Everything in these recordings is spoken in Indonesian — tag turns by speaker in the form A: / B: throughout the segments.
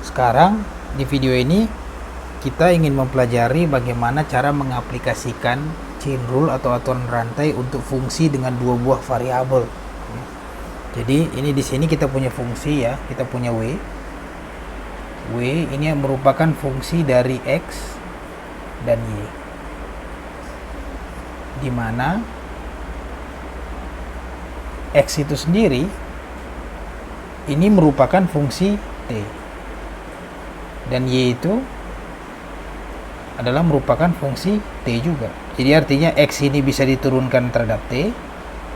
A: Sekarang di video ini kita ingin mempelajari bagaimana cara mengaplikasikan chain rule atau aturan rantai untuk fungsi dengan dua buah variabel. Jadi ini di sini kita punya fungsi ya, kita punya w. W ini merupakan fungsi dari x dan y, di mana x itu sendiri ini merupakan fungsi t dan y itu adalah merupakan fungsi t juga. Jadi artinya x ini bisa diturunkan terhadap t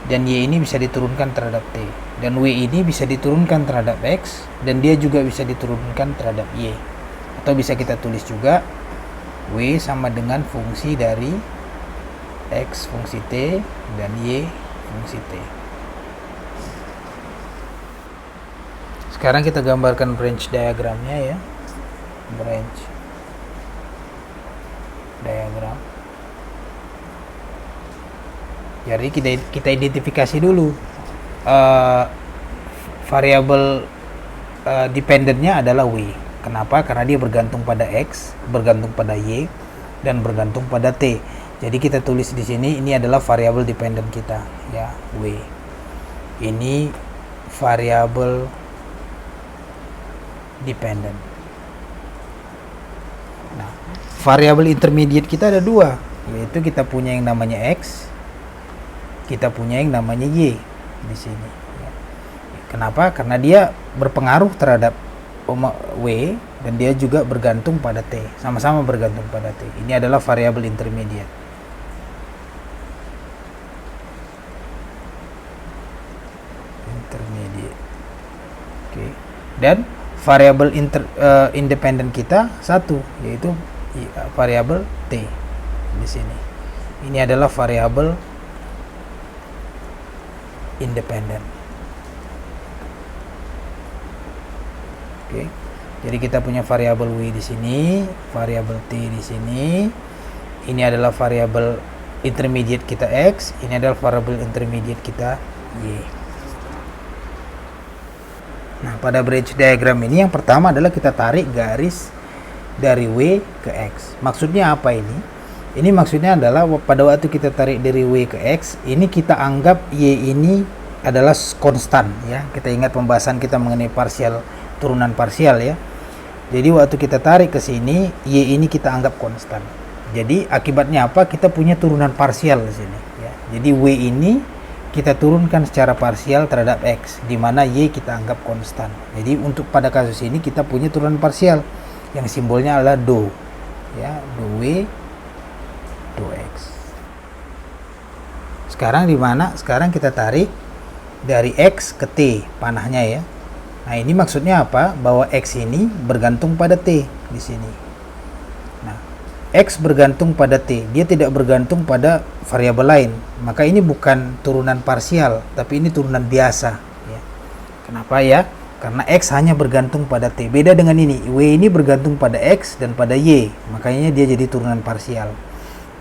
A: dan y ini bisa diturunkan terhadap t, dan w ini bisa diturunkan terhadap x dan dia juga bisa diturunkan terhadap y. Atau bisa kita tulis juga w sama dengan fungsi dari x fungsi t dan y fungsi t. Sekarang kita gambarkan branch diagramnya ya. Branch diagram. Jadi kita identifikasi dulu variabel dependennya adalah w. Kenapa? Karena dia bergantung pada x, bergantung pada y, dan bergantung pada t. Jadi kita tulis di sini ini adalah variabel dependen kita ya, w. Ini variabel dependen. Nah, variabel intermediate kita ada dua, yaitu kita punya yang namanya x, kita punya yang namanya y di sini. Kenapa? Karena dia berpengaruh terhadap w dan dia juga bergantung pada t, sama-sama bergantung pada t. Ini adalah variabel intermediate. Oke. Dan variabel independen kita satu, yaitu variabel t di sini. Ini adalah variabel independen. Oke. Jadi kita punya variabel w di sini, variabel t di sini. Ini adalah variabel intermediate kita x, ini adalah variabel intermediate kita y. Nah, pada branch diagram ini yang pertama adalah kita tarik garis dari w ke x. Maksudnya apa ini? Ini maksudnya adalah pada waktu kita tarik dari w ke x, ini kita anggap y ini adalah konstan ya. Kita ingat pembahasan kita mengenai parsial, turunan parsial ya. Jadi waktu kita tarik ke sini, y ini kita anggap konstan. Jadi akibatnya apa? Kita punya turunan parsial di sini ya. Jadi w ini kita turunkan secara parsial terhadap x, di mana y kita anggap konstan. Jadi untuk pada kasus ini kita punya turunan parsial yang simbolnya adalah do ya, do w do x. Sekarang di mana? Sekarang kita tarik dari x ke t panahnya ya. Nah, ini maksudnya apa? Bahwa x ini bergantung pada t di sini. Nah, x bergantung pada t, dia tidak bergantung pada variabel lain. Maka ini bukan turunan parsial, tapi ini turunan biasa ya. Kenapa ya? Karena x hanya bergantung pada t. Beda dengan ini, w ini bergantung pada x dan pada y, makanya dia jadi turunan parsial.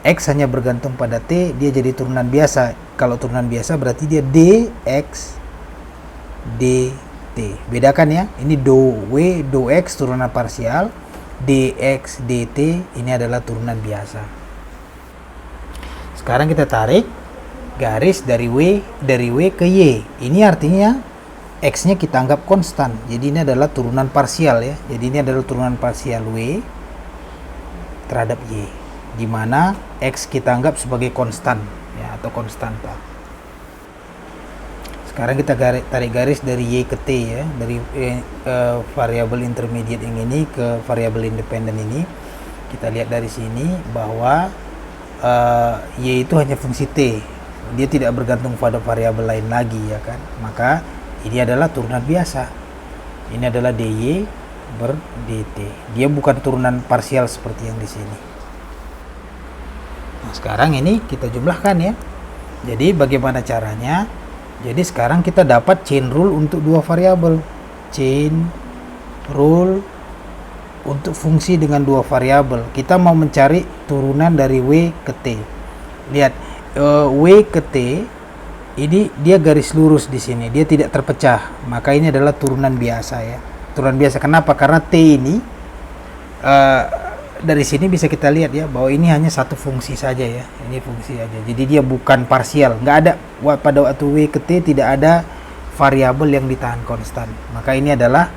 A: X hanya bergantung pada t, dia jadi turunan biasa. Kalau turunan biasa berarti dia dx dt. Bedakan ya, ini do w do x turunan parsial, dx dt ini adalah turunan biasa. Sekarang kita tarik garis dari w ke y. Ini artinya x-nya kita anggap konstan. Jadi ini adalah turunan parsial ya. Jadi ini adalah turunan parsial w terhadap y, di mana x kita anggap sebagai konstan ya, atau konstanta. Sekarang kita tarik garis dari y ke t ya, dari variabel intermediate yang ini ke variabel independen ini. Kita lihat dari sini bahwa y itu hanya fungsi t, dia tidak bergantung pada variabel lain lagi ya kan. Maka ini adalah turunan biasa. Ini adalah dy ber dt. Dia bukan turunan parsial seperti yang di sini. Nah, sekarang ini kita jumlahkan ya. Jadi bagaimana caranya? Jadi sekarang kita dapat chain rule untuk dua variabel. Chain rule untuk fungsi dengan dua variabel. Kita mau mencari turunan dari w ke t. Lihat, w ke t ini dia garis lurus di sini, dia tidak terpecah. Maka ini adalah turunan biasa ya. turunan biasa. Kenapa? Karena T ini dari sini bisa kita lihat ya bahwa ini hanya satu fungsi saja ya, ini fungsi aja, jadi dia bukan parsial, nggak ada pada waktu W ke T tidak ada variabel yang ditahan konstan. Maka ini adalah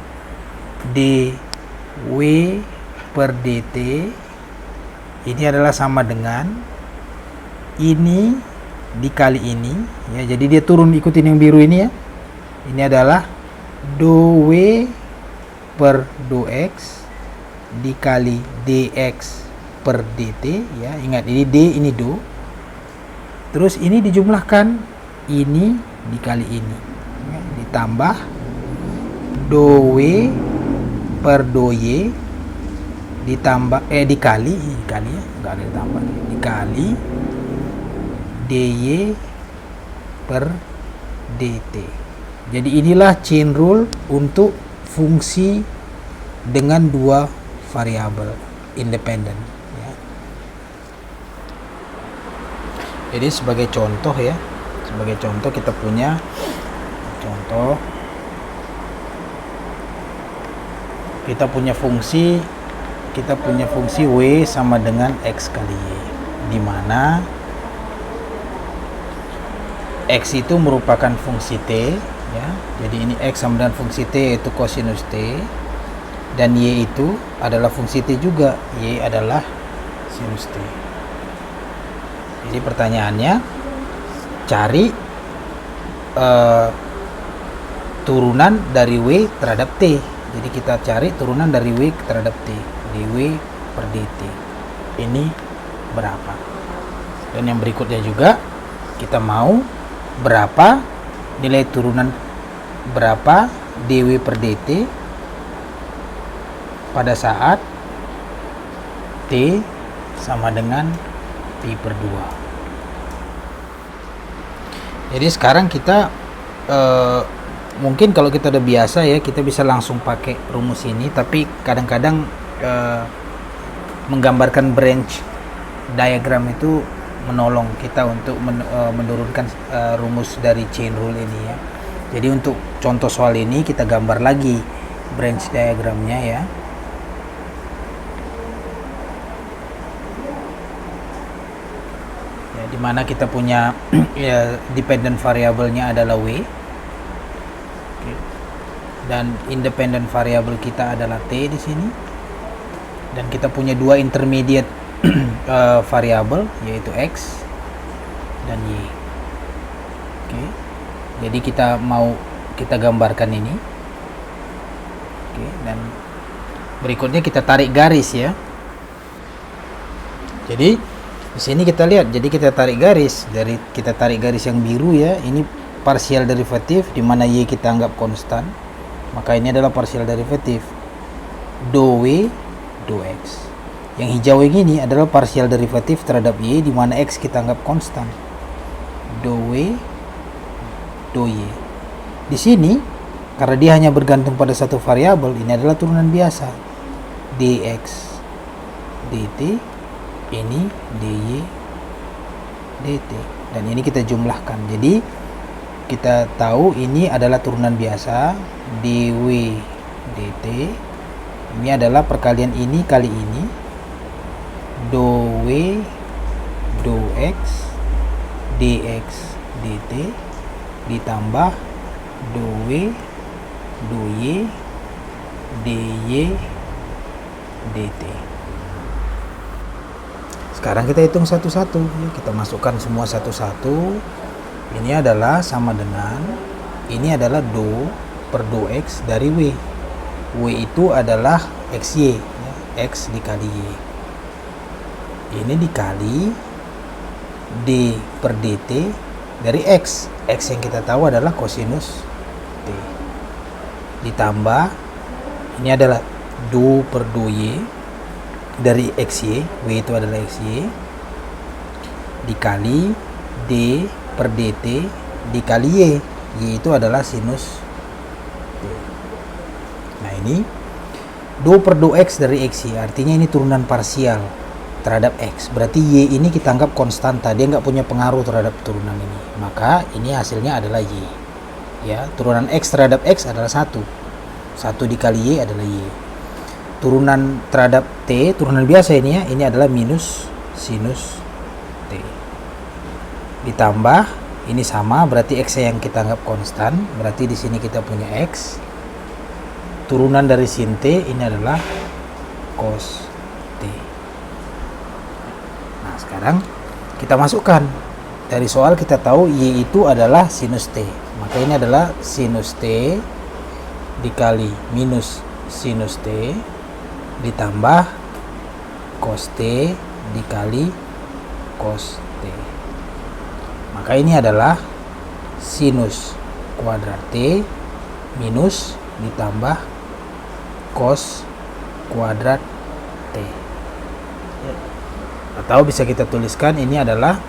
A: dW per dt ini adalah sama dengan ini dikali ini ya, jadi dia turun, ikutin yang biru ini ya, ini adalah dW per dx dikali dx per dt ya, ingat ini d ini do, terus ini dijumlahkan ini dikali ini ya, ditambah dw per doy ditambah dikali ya, nggak ada ditambah, dikali dy per dt. Jadi inilah chain rule untuk fungsi dengan dua variabel independen ya. Jadi sebagai contoh ya, sebagai contoh kita punya contoh, kita punya fungsi w sama dengan x kali y, di mana x itu merupakan fungsi t ya. Jadi ini x sama dengan fungsi t yaitu kosinus t, dan y itu adalah fungsi t juga, y adalah sinus t. Jadi pertanyaannya cari turunan dari w terhadap t. Jadi kita cari turunan dari w terhadap t, dw per dt ini berapa. Dan yang berikutnya juga kita mau berapa nilai turunan, berapa dw per dt pada saat T sama dengan Pi per 2. Jadi sekarang kita mungkin kalau kita udah biasa ya, kita bisa langsung pakai rumus ini, tapi kadang-kadang menggambarkan branch diagram itu menolong kita untuk menurunkan rumus dari chain rule ini ya. Jadi untuk contoh soal ini kita gambar lagi branch diagramnya ya. Di mana kita punya ya, dependent variabelnya adalah w, dan independent variabel kita adalah t di sini, dan kita punya dua intermediate variabel yaitu x dan y. Oke, jadi kita gambarkan ini. Oke, dan berikutnya kita tarik garis ya. Jadi di sini kita lihat, jadi kita tarik garis yang biru ya, ini partial derivatif di mana y kita anggap konstan, maka ini adalah partial derivatif do w do x. Yang hijau yang ini adalah partial derivatif terhadap y di mana x kita anggap konstan, do w do y. Di sini karena dia hanya bergantung pada satu variabel, ini adalah turunan biasa dx dt, ini dy dt, dan ini kita jumlahkan. Jadi kita tahu ini adalah turunan biasa dw dt, ini adalah perkalian ini kali ini do w do x dx dt ditambah do w do y dy dt. Sekarang kita hitung satu-satu ya, kita masukkan semua satu-satu. Ini adalah sama dengan, ini adalah do per do x dari w. W itu adalah xy ya, x dikali y. Ini dikali d per dt dari x yang kita tahu adalah kosinus t, ditambah ini adalah do per do y dari xy, w itu adalah xy, dikali d per dt dikali y itu adalah sinus t. Nah ini do per do x dari xy, artinya ini turunan parsial terhadap x, berarti y ini kita anggap konstanta, dia nggak punya pengaruh terhadap turunan ini, maka ini hasilnya adalah y ya. Turunan x terhadap x adalah 1, 1 dikali Y adalah Y. Turunan terhadap T, turunan biasa ini ya, ini adalah minus sinus T. Ditambah, ini sama, berarti X yang kita anggap konstan, berarti di sini kita punya X. Turunan dari sin T, ini adalah cos T. Nah, sekarang kita masukkan. Dari soal kita tahu Y itu adalah sinus T. Maka ini adalah sinus T dikali minus sinus T ditambah cos T dikali cos T. Maka ini adalah sinus kuadrat T minus ditambah cos kuadrat T. Atau bisa kita tuliskan ini adalah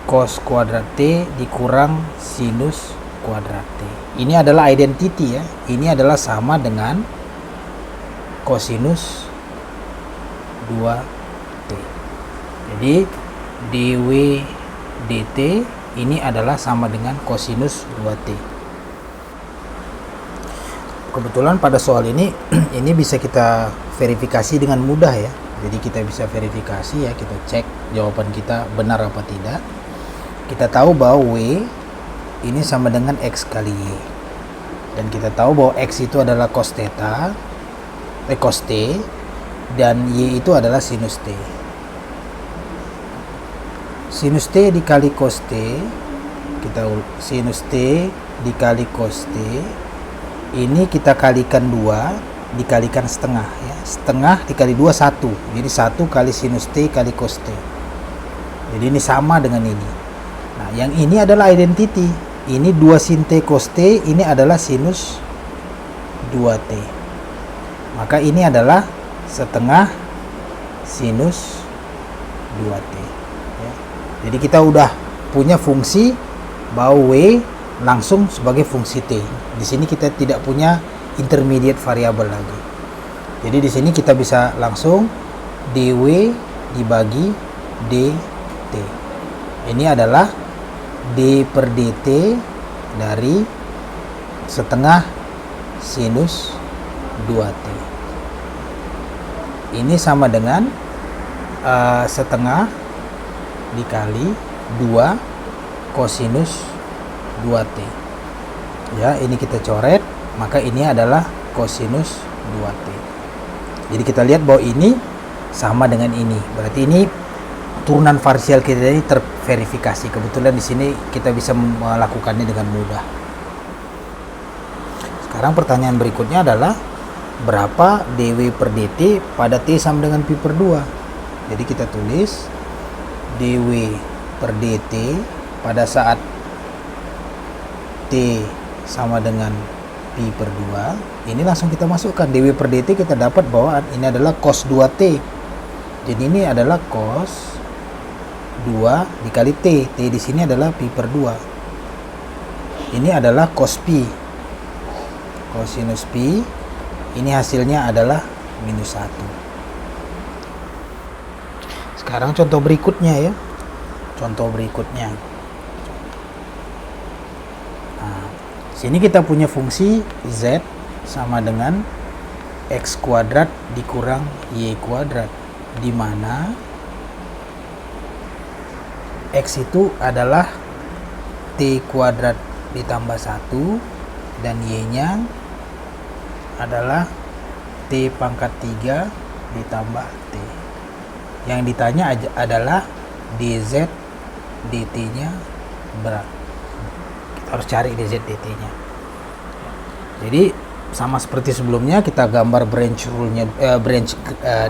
A: cos kuadrat T dikurang sinus kuadrat T. Ini adalah identity ya. Ini adalah sama dengan kosinus 2T. Jadi dw dt ini adalah sama dengan kosinus 2T. Kebetulan pada soal ini ini bisa kita verifikasi dengan mudah ya. Jadi kita bisa verifikasi ya, kita cek jawaban kita benar apa tidak. Kita tahu bahwa W ini sama dengan X kali Y. Dan kita tahu bahwa X itu adalah cos theta, cos T, dan Y itu adalah sinus T. Sinus T dikali cos T, sinus T dikali cos T, ini kita kalikan 2, dikalikan setengah ya. Setengah dikali 2, 1. Jadi 1 kali sinus T kali cos T. Jadi ini sama dengan ini. Nah, yang ini adalah identity. Ini 2 sin T cos T, ini adalah sinus 2T. Maka ini adalah setengah sinus 2T. Ya. Jadi kita udah punya fungsi bahwa W langsung sebagai fungsi T. Di sini kita tidak punya intermediate variable lagi. Jadi di sini kita bisa langsung dw dibagi dt. Ini adalah d per dt dari setengah sinus 2t. Ini sama dengan setengah dikali 2 kosinus 2t. Ya, ini kita coret, maka ini adalah kosinus 2t. Jadi kita lihat bahwa ini sama dengan ini. Berarti ini turunan parsial kita ini terverifikasi. Kebetulan di sini kita bisa melakukannya dengan mudah. Sekarang pertanyaan berikutnya adalah berapa dw per dt pada t sama dengan pi per 2. Jadi kita tulis dw per dt pada saat t sama dengan pi per 2. Ini langsung kita masukkan dw per dt, kita dapat bahwa ini adalah cos 2t. Jadi ini adalah cos 2 dikali T. T di sini adalah pi per 2. Ini adalah cos pi. Cosinus pi. Ini hasilnya adalah minus 1. Sekarang contoh berikutnya ya. Contoh berikutnya. Nah, sini kita punya fungsi Z sama dengan X kuadrat dikurang Y kuadrat. Di mana X itu adalah T kuadrat ditambah 1 dan Y-nya adalah T pangkat 3 ditambah T. Yang ditanya adalah dz dt-nya berapa. Kita harus cari dz dt-nya. Jadi sama seperti sebelumnya, kita gambar branch rule-nya,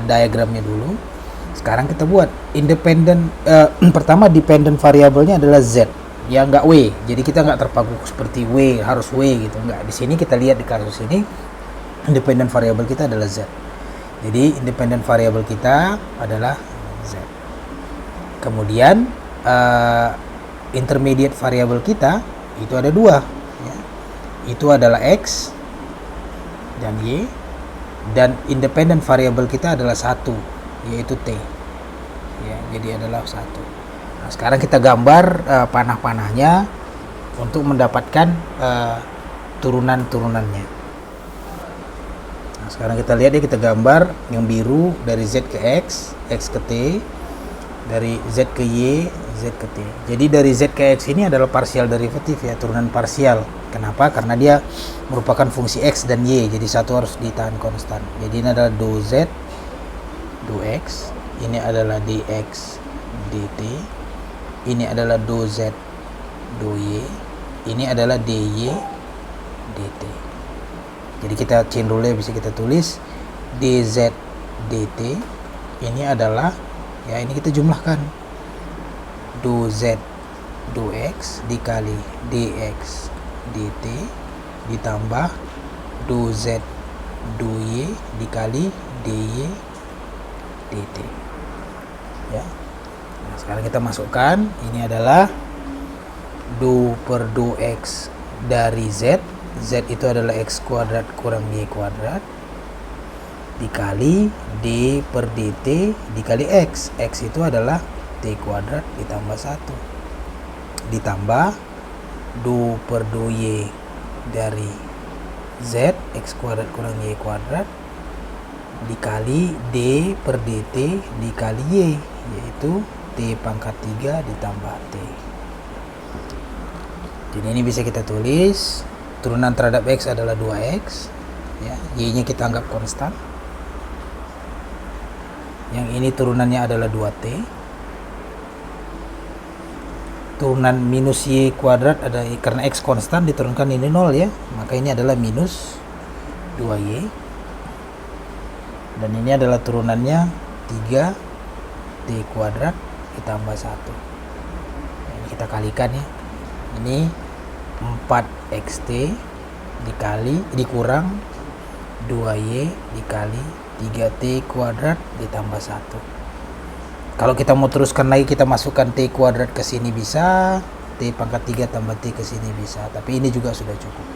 A: diagramnya dulu. Sekarang kita buat independent. Pertama dependent variabelnya adalah z, ya nggak w. Jadi kita nggak terpaku seperti w harus w gitu, nggak. Di sini kita lihat di kasus ini independent variabel kita adalah z. Jadi independent variabel kita adalah z. Kemudian intermediate variabel kita itu ada 2 ya. Itu adalah x dan y, dan independent variabel kita adalah 1, yaitu t ya. Jadi adalah 1. Nah, sekarang kita gambar panah-panahnya untuk mendapatkan turunan-turunannya. Nah, sekarang kita lihat ya, kita gambar yang biru dari Z ke X, X ke T, dari Z ke Y, Z ke T. Jadi dari Z ke X ini adalah parsial derivatif ya, turunan parsial. Kenapa? Karena dia merupakan fungsi X dan Y, jadi satu harus ditahan konstan. Jadi ini adalah do Z, do X, ini adalah dx dt, ini adalah do Z, do Y, ini adalah dy dt. Jadi kita chain rule bisa kita tulis dz dt ini adalah ya, ini kita jumlahkan do Z do X dikali dx dt ditambah do Z do Y dikali dy dt ya. Nah, sekarang kita masukkan, ini adalah do per do X dari Z. Z itu adalah X kuadrat kurang Y kuadrat dikali D per dt dikali X. X itu adalah T kuadrat ditambah 1 ditambah do per do Y dari Z X kuadrat kurang Y kuadrat dikali D per dt dikali Y, yaitu T pangkat 3 ditambah T. Jadi ini bisa kita tulis turunan terhadap X adalah 2X ya, Y nya kita anggap konstan, yang ini turunannya adalah 2T, turunan minus Y kuadrat ada karena X konstan diturunkan ini 0 ya, maka ini adalah minus 2Y, dan ini adalah turunannya 3T kuadrat ditambah 1. Ini kita kalikan ya, ini 4xt dikurang 2y dikali 3t kuadrat ditambah 1. Kalau kita mau teruskan lagi, kita masukkan t kuadrat ke sini bisa, t pangkat 3 tambah t ke sini bisa, tapi ini juga sudah cukup.